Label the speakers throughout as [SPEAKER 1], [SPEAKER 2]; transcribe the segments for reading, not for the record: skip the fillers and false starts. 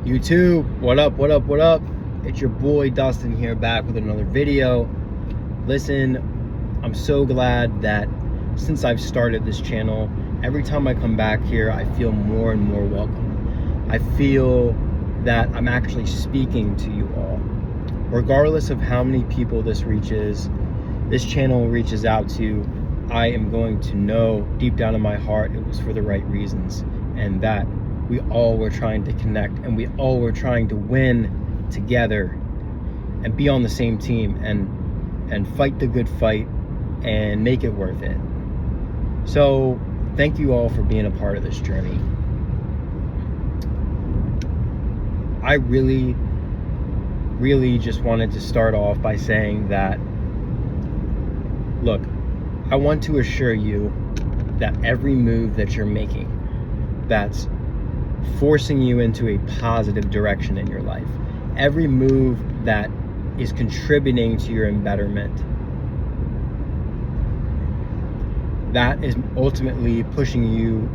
[SPEAKER 1] YouTube, what up, what up, what up? It's your boy Dustin here, back with another video. Listen, I'm so glad that since I've started this channel, every time I come back here, I feel more and more welcome. I feel that I'm actually speaking to you all. Regardless of how many people this reaches, this channel reaches out to, I am going to know deep down in my heart it was for the right reasons, and that we all were trying to connect, and we all were trying to win together and be on the same team and fight the good fight and make it worth it. So thank you all for being a part of this journey. I really just wanted to start off by saying that, look, I want to assure you that every move that you're making that's forcing you into a positive direction in your life, every move that is contributing to your embetterment, that is ultimately pushing you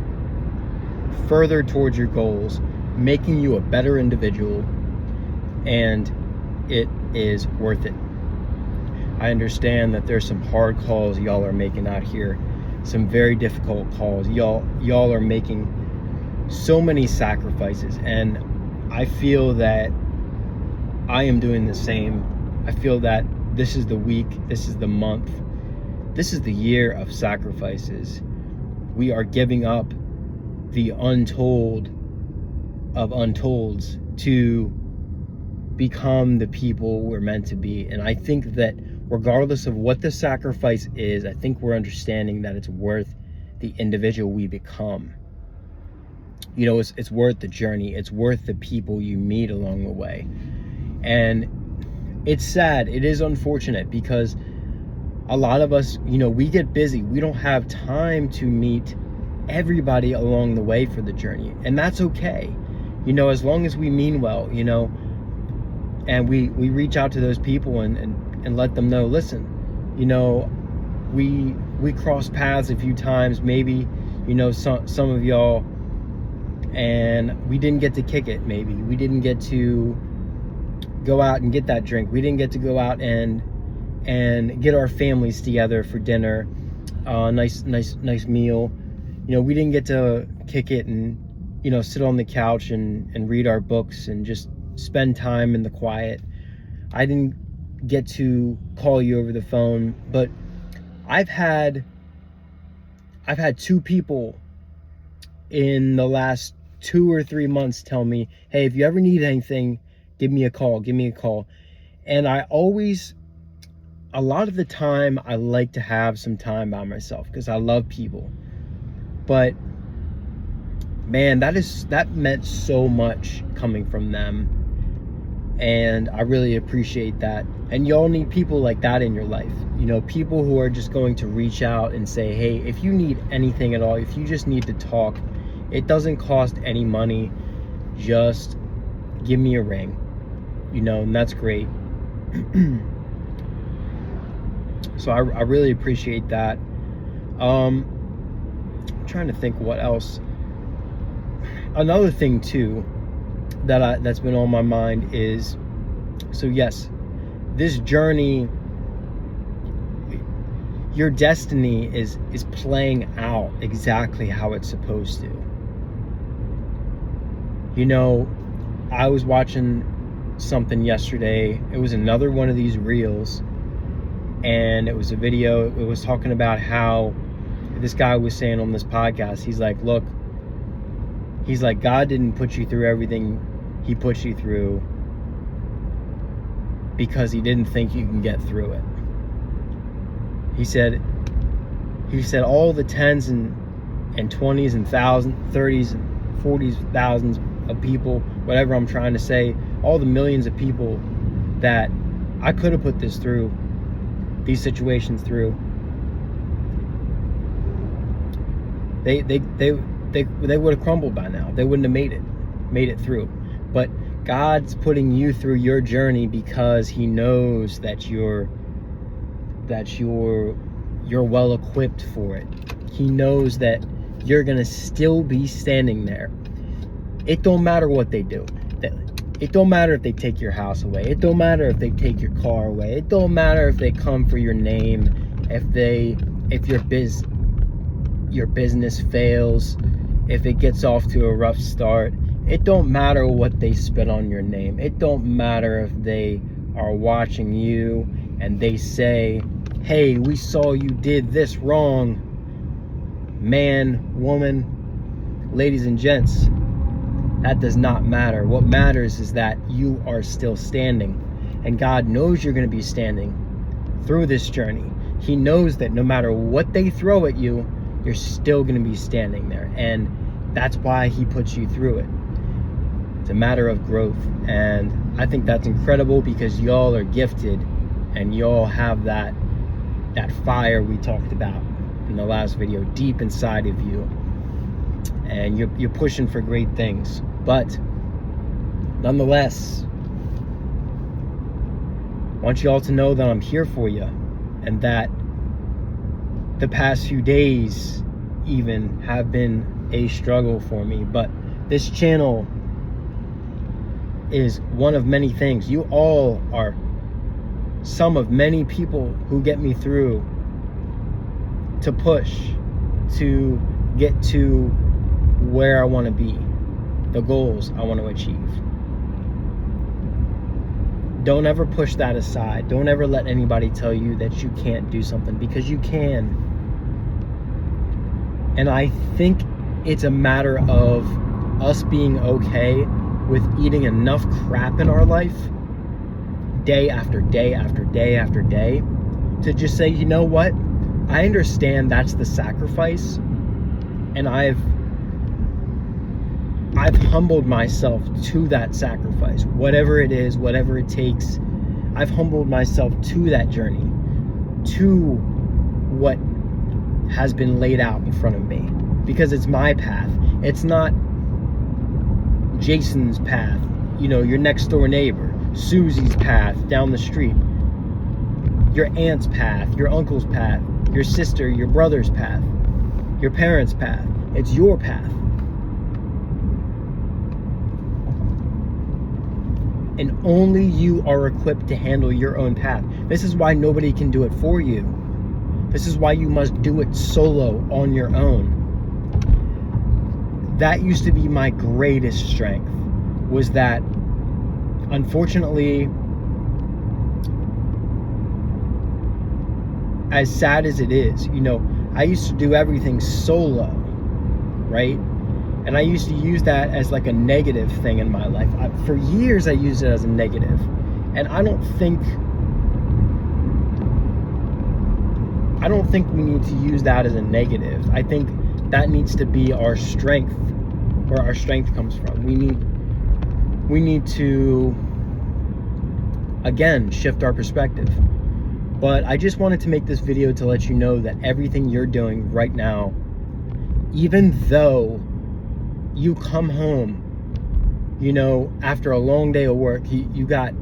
[SPEAKER 1] further towards your goals, making you a better individual, and it is worth it. I understand that there's some hard calls y'all are making out here, some very difficult calls. Y'all are making so many sacrifices, and I feel that I am doing the same. I feel that this is the week, this is the month, this is the year of sacrifices. We are giving up the untold of untolds to become the people we're meant to be. And I think that regardless of what the sacrifice is, I think we're understanding that it's worth the individual we become. You know, it's worth the journey. It's worth the people you meet along the way. And it's sad. It is unfortunate because a lot of us, you know, we get busy. We don't have time to meet everybody along the way for the journey. And that's okay. You know, as long as we mean well, you know, and we reach out to those people and let them know, listen, you know, we crossed paths a few times, maybe, you know, some of y'all, and we didn't get to kick it. Maybe we didn't get to go out and get that drink. We didn't get to go out and get our families together for dinner, nice meal. You know, we didn't get to kick it and, you know, sit on the couch and read our books and just spend time in the quiet. I didn't get to call you over the phone, but I've had two people in the last 2 or 3 months tell me, hey, if you ever need anything, give me a call. And I always, a lot of the time, I like to have some time by myself because I love people. But man, that meant so much coming from them, and I really appreciate that. And y'all need people like that in your life, you know, people who are just going to reach out and say, hey, if you need anything at all, if you just need to talk, it doesn't cost any money, just give me a ring, you know, and that's great. So I really appreciate that. I'm trying to think what else. Another thing too that's been on my mind is, so yes, this journey, your destiny is playing out exactly how it's supposed to. You know, I was watching something yesterday. It was another one of these reels, and it was a video. It was talking about how this guy was saying on this podcast, he's like, look, he's like, God didn't put you through everything he put you through because he didn't think you can get through it. He said all the 10s and 20s and 30s and 40s, thousands of people, whatever I'm trying to say, all the millions of people that I could have put these situations through, they would have crumbled by now. They wouldn't have made it through. But God's putting you through your journey because he knows that you're well equipped for it. He knows that you're gonna still be standing there. It don't matter what they do. It don't matter if they take your house away. It don't matter if they take your car away. It don't matter if they come for your name. If your business fails, if it gets off to a rough start, it don't matter what they spit on your name. It don't matter if they are watching you and they say, hey, we saw you did this wrong. Man, woman, ladies and gents, that does not matter. What matters is that you are still standing, and God knows you're going to be standing through this journey. He knows that no matter what they throw at you, you're still going to be standing there, and that's why he puts you through it. It's a matter of growth, and I think that's incredible because y'all are gifted and y'all have that fire we talked about in the last video deep inside of you, and you're pushing for great things. But nonetheless, I want you all to know that I'm here for you, and that the past few days even have been a struggle for me, but this channel is one of many things. You all are some of many people who get me through to push to get to where I want to be, the goals I want to achieve. Don't ever push that aside. Don't ever let anybody tell you that you can't do something, because you can. And I think it's a matter of us being okay with eating enough crap in our life day after day after day after day to just say, you know what? I understand that's the sacrifice, and I've humbled myself to that sacrifice. Whatever it is, whatever it takes, I've humbled myself to that journey, to what has been laid out in front of me, because it's my path. It's not Jason's path, your next door neighbor, Susie's path down the street, your aunt's path, your uncle's path, your sister, your brother's path, your parents' path. It's your path. And only you are equipped to handle your own path. This is why nobody can do it for you. This is why you must do it solo on your own. That used to be my greatest strength, was that, unfortunately, as sad as it is, I used to do everything solo, right? And I used to use that as like a negative thing in my life. For years, I used it as a negative. And I don't think we need to use that as a negative. I think that needs to be our strength, where our strength comes from. We need to, again, shift our perspective. But I just wanted to make this video to let you know that everything you're doing right now, even though you come home, after a long day of work, you got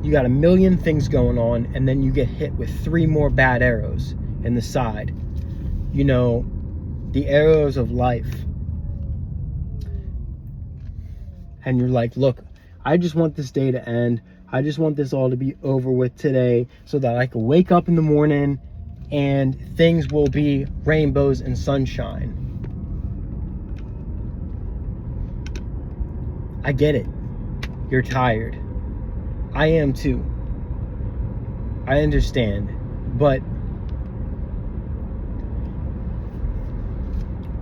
[SPEAKER 1] a million things going on, and then you get hit with 3 more bad arrows in the side. The arrows of life. And you're like, look, I just want this day to end. I just want this all to be over with today, so that I can wake up in the morning and things will be rainbows and sunshine. I get it. You're tired. I am too. I understand. But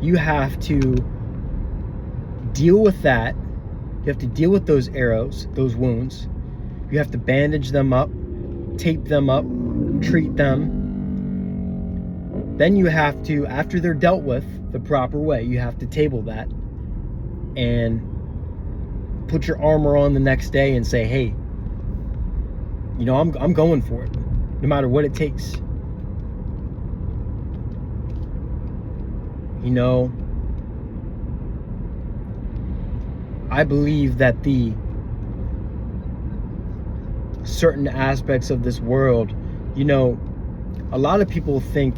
[SPEAKER 1] you have to deal with that. You have to deal with those arrows, those wounds. You have to bandage them up, tape them up, treat them. Then you have to, after they're dealt with the proper way, you have to table that and put your armor on the next day and say, hey, I'm going for it, no matter what it takes. I believe that the certain aspects of this world, a lot of people think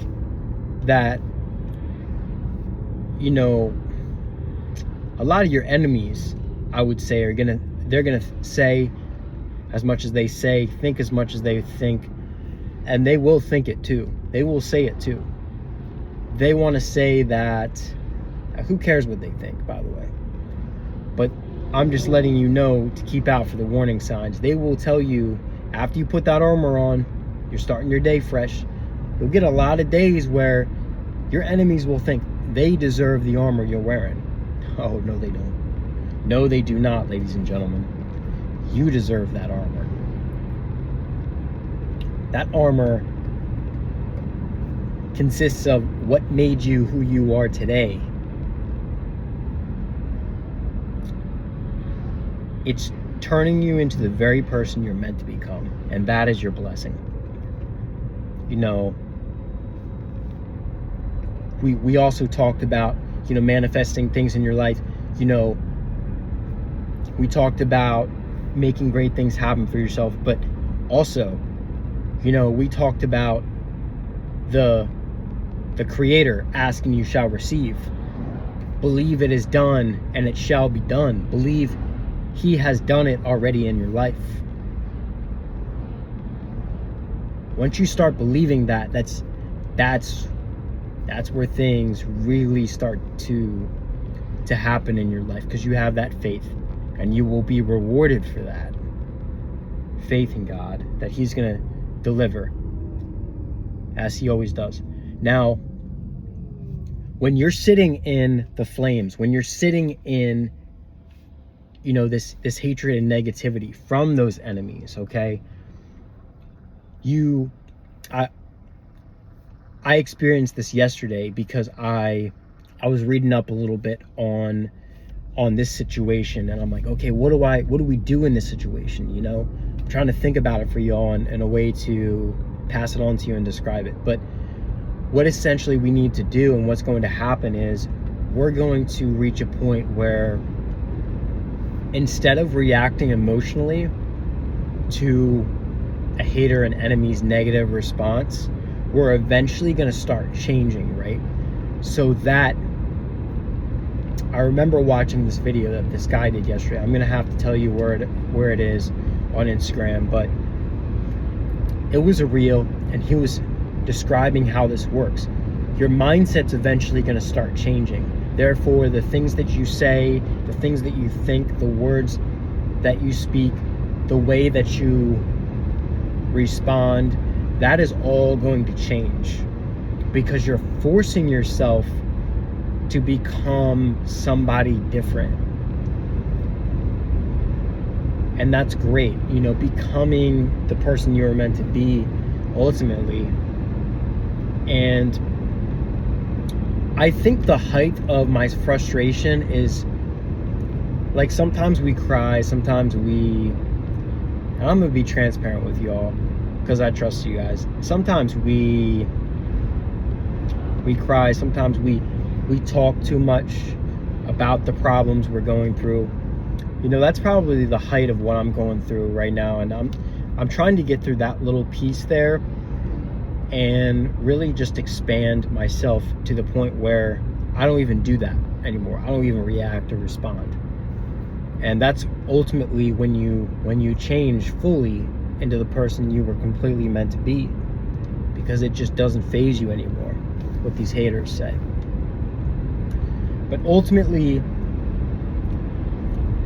[SPEAKER 1] that, a lot of your enemies, I would say, are gonna they're gonna say as much as they say, think as much as they think, and they will think it too. They will say it too. They want to say that. Who cares what they think, by the way? But I'm just letting you know to keep out for the warning signs. They will tell you after you put that armor on, you're starting your day fresh. You'll get a lot of days where your enemies will think they deserve the armor you're wearing. Oh, no, they don't. No, they do not, ladies and gentlemen. You deserve that armor. That armor consists of what made you who you are today. It's turning you into the very person you're meant to become, and that is your blessing. You know, we also talked about, you know, manifesting things in your life. You know, we talked about making great things happen for yourself, but also, you know, we talked about the Creator asking, you shall receive. Believe it is done and it shall be done. Believe He has done it already in your life. Once you start believing that, that's where things really start to happen in your life, because you have that faith, and you will be rewarded for that faith in God, that He's gonna deliver as He always does. Now, when you're sitting in the flames, when you're sitting in, you know, this hatred and negativity from those enemies, okay, I experienced this yesterday because I was reading up a little bit on this situation, and I'm like, okay, what do we do in this situation? You know, I'm trying to think about it for y'all in a way to pass it on to you and describe it. But what essentially we need to do, and what's going to happen, is we're going to reach a point where instead of reacting emotionally to a hater and enemy's negative response, we're eventually going to start changing, right? So that, I remember watching this video that this guy did yesterday. I'm going to have to tell you where it is on Instagram, but it was a reel, and he was describing how this works. Your mindset's eventually going to start changing. Therefore, the things that you say, the things that you think, the words that you speak, the way that you respond, that is all going to change, because you're forcing yourself to become somebody different. And that's great, you know, becoming the person you're meant to be ultimately. And I think the height of my frustration is, like, sometimes we cry, sometimes and I'm gonna be transparent with y'all because I trust you guys. Sometimes we cry, sometimes we talk too much about the problems we're going through. You know, that's probably the height of what I'm going through right now, and I'm trying to get through that little piece there and really just expand myself to the point where I don't even do that anymore. I don't even react or respond. And that's ultimately when you change fully into the person you were completely meant to be, because it just doesn't faze you anymore what these haters say. But ultimately,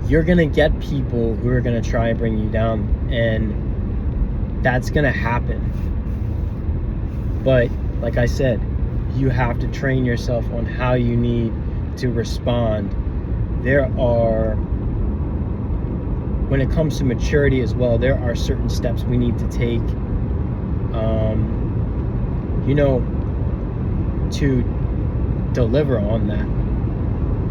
[SPEAKER 1] you're gonna get people who are gonna try and bring you down, and that's gonna happen. But like I said, you have to train yourself on how you need to respond. When it comes to maturity as well, there are certain steps we need to take, you know, to deliver on that,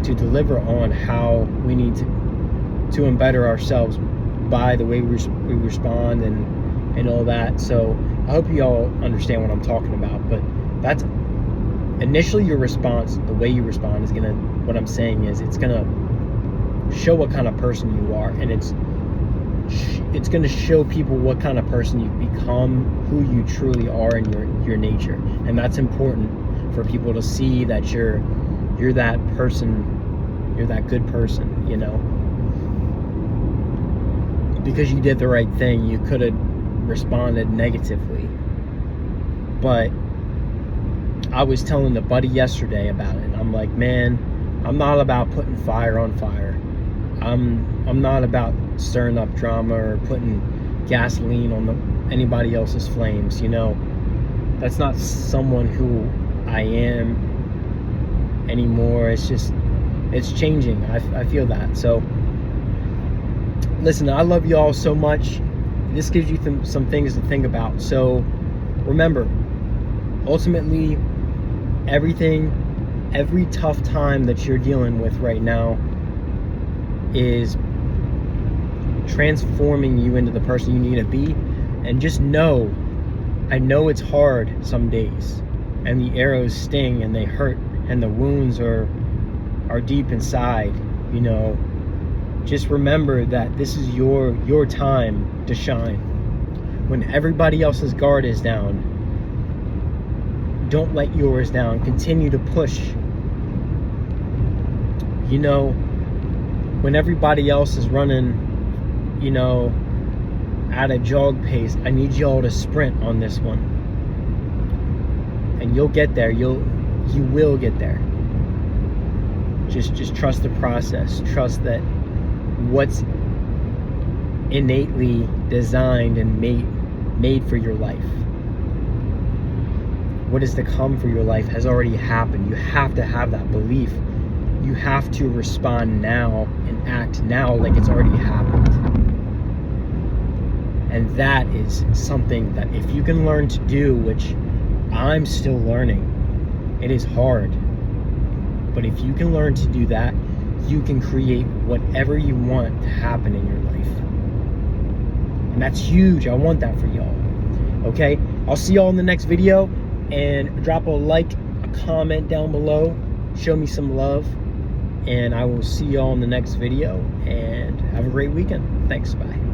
[SPEAKER 1] to deliver on how we need to embetter ourselves by the way we respond and all that. So I hope you all understand what I'm talking about. But that's initially your response. The way you respond is gonna, what I'm saying is, it's gonna show what kind of person you are, and it's going to show people what kind of person you've become, who you truly are in your nature. And that's important for people to see, that you're that person, you're that good person, you know. because you did the right thing, you could have responded negatively. But I was telling the buddy yesterday about it. I'm like, man, I'm not about putting fire on fire. I'm not about stirring up drama or putting gasoline on anybody else's flames. You know, that's not someone who I am anymore. It's just, it's changing. I feel that. So listen, I love you all so much. This gives you some things to think about. So remember, ultimately, every tough time that you're dealing with right now is transforming you into the person you need to be. And just know, I know it's hard some days, and the arrows sting and they hurt, and the wounds are deep inside. You know, just remember that this is your time to shine. When everybody else's guard is down, don't let yours down. Continue to push. You know, when everybody else is running, you know, at a jog pace, I need y'all to sprint on this one. And you'll get there. You will get there. Just trust the process. Trust that what's innately designed and made for your life, what is to come for your life, has already happened. You have to have that belief. You have to respond now and act now like it's already happened. And that is something that if you can learn to do, which I'm still learning, it is hard. But if you can learn to do that, you can create whatever you want to happen in your life. And that's huge. I want that for y'all. Okay? I'll see y'all in the next video. And drop a like, a comment down below. Show me some love. And I will see y'all in the next video. And have a great weekend. Thanks. Bye.